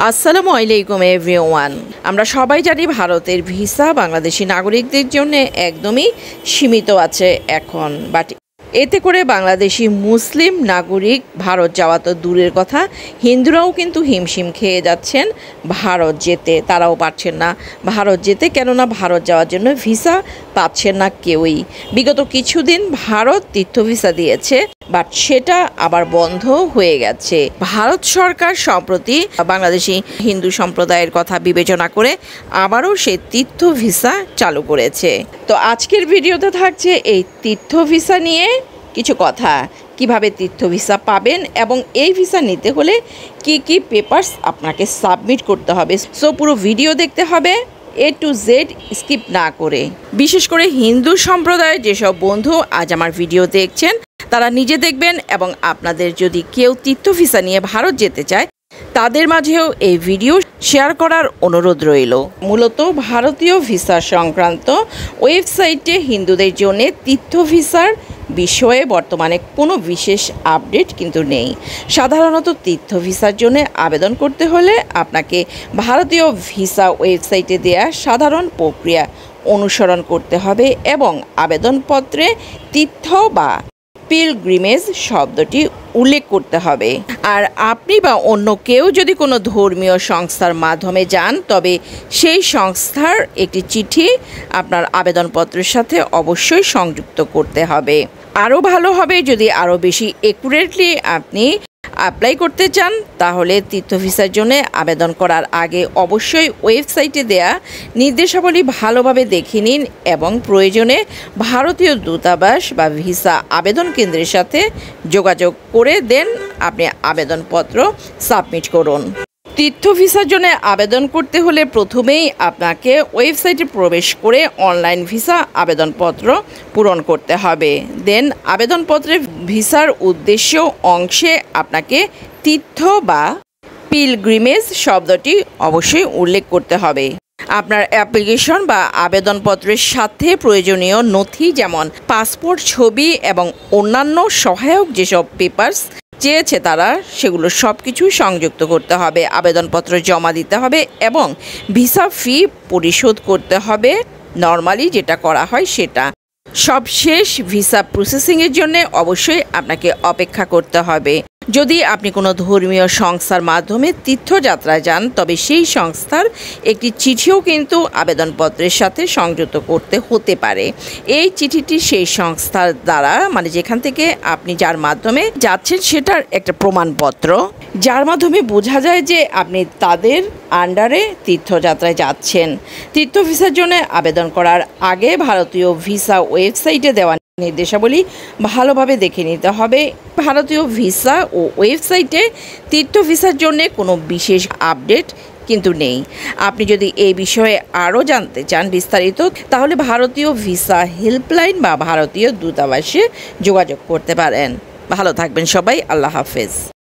আসসালামু আলাইকুম এভরিওয়ান। আমরা সবাই জানি ভারতের ভিসা বাংলাদেশি নাগরিকদের জন্য একদমই সীমিত আছে এখন, বাট এতে করে বাংলাদেশি মুসলিম নাগরিক ভারত যাওয়া তো দূরের কথা, হিন্দুরাও কিন্তু হিমশিম খেয়ে যাচ্ছেন ভারত যেতে। তারাও পারছেন না ভারত যেতে, কেননা ভারত যাওয়ার জন্য ভিসা পাচ্ছেন না কেউই। বিগত কিছুদিন ভারত তীর্থ ভিসা দিয়েছে, বাট সেটা আবার বন্ধ হয়ে গেছে। ভারত সরকার সম্প্রতি বাংলাদেশি হিন্দু সম্প্রদায়ের কথা বিবেচনা করে আবারও সেই তীর্থ ভিসা চালু করেছে। তো আজকের ভিডিওতে থাকছে এই তীর্থ ভিসা নিয়ে কিছু কথা, কিভাবে তীর্থ ভিসা পাবেন এবং এই ভিসা নিতে হলে কি কি পেপারস আপনাকে সাবমিট করতে হবে। সো পুরো ভিডিও দেখতে হবে A to Z স্কিপ না করে। বিশেষ করে হিন্দু সম্প্রদায়ের যেসব বন্ধু আজ আমার ভিডিও দেখছেন তারা নিজে দেখবেন, এবং আপনাদের যদি কেউ তীর্থ ভিসা নিয়ে ভারত যেতে চায় তাদের মাঝেও এই ভিডিও শেয়ার করার অনুরোধ রইল। মূলত ভারতীয় ভিসা সংক্রান্ত ওয়েবসাইটে হিন্দুদের জন্য তীর্থ ভিসার বিষয়ে বর্তমানে কোনো বিশেষ আপডেট কিন্তু নেই। সাধারণত তীর্থ ভিসার জন্য আবেদন করতে হলে আপনাকে ভারতীয় ভিসা ওয়েবসাইটে দেয়া সাধারণ প্রক্রিয়া অনুসরণ করতে হবে এবং আবেদনপত্রে তীর্থ বা পিলগ্রিমেজ শব্দটি উল্লেখ করতে হবে। আর আপনি বা অন্য কেউ যদি কোনো ধর্মীয় সংস্থার মাধ্যমে যান তবে সেই সংস্থার একটি চিঠি আপনার আবেদনপত্রের সাথে অবশ্যই সংযুক্ত করতে হবে। আরও ভালো হবে যদি আরও বেশি অ্যাকুরেটলি আপনি অ্যাপ্লাই করতে চান, তাহলে তীর্থ ভিসার জন্য আবেদন করার আগে অবশ্যই ওয়েবসাইটে দেয়া নির্দেশাবলী ভালোভাবে দেখে নিন এবং প্রয়োজনে ভারতীয় দূতাবাস বা ভিসা আবেদন কেন্দ্রের সাথে যোগাযোগ করে দেন আপনি আবেদনপত্র সাবমিট করুন। তীর্থ ভিসার জন্য আবেদন করতে হলে প্রথমেই আপনাকে ওয়েবসাইটে প্রবেশ করে অনলাইন ভিসা আবেদনপত্র পূরণ করতে হবে। দেন আবেদনপত্রের ভিসার উদ্দেশ্য অংশে আপনাকে তীর্থ বা পিলগ্রিমেজ শব্দটি অবশ্যই উল্লেখ করতে হবে। আপনার অ্যাপ্লিকেশন বা আবেদনপত্রের সাথে প্রয়োজনীয় নথি যেমন পাসপোর্ট, ছবি এবং অন্যান্য সহায়ক যেসব পেপারস চেয়েছে তারা, সেগুলো সব কিছু সংযুক্ত করতে হবে। আবেদনপত্র জমা দিতে হবে এবং ভিসা ফি পরিশোধ করতে হবে। নর্মালি যেটা করা হয় সেটা। সবশেষ ভিসা প্রসেসিংয়ের জন্য অবশ্যই আপনাকে অপেক্ষা করতে হবে। যদি আপনি কোনো ধর্মীয় সংস্থার মাধ্যমে তীর্থযাত্রায় যান তবে সেই সংস্থার একটি চিঠিও কিন্তু আবেদনপত্রের সাথে সংযুক্ত করতে হতে পারে। এই চিঠিটি সেই সংস্থার দ্বারা, মানে যেখান থেকে আপনি যার মাধ্যমে যাচ্ছেন সেটার একটা প্রমাণপত্র, যার মাধ্যমে বোঝা যায় যে আপনি তাদের আন্ডারে তীর্থযাত্রায় যাচ্ছেন। তীর্থ ভিসার জন্য আবেদন করার আগে ভারতীয় ভিসা ওয়েবসাইটে দেওয়া নির্দেশাবলী ভালোভাবে দেখে নিতে হবে। ভারতীয় ভিসা ও ওয়েবসাইটে তীর্থ ভিসার জন্য কোনো বিশেষ আপডেট কিন্তু নেই। আপনি যদি এই বিষয়ে আরও জানতে চান বিস্তারিত, তাহলে ভারতীয় ভিসা হেল্পলাইন বা ভারতীয় দূতাবাসে যোগাযোগ করতে পারেন। ভালো থাকবেন সবাই, আল্লাহ হাফেজ।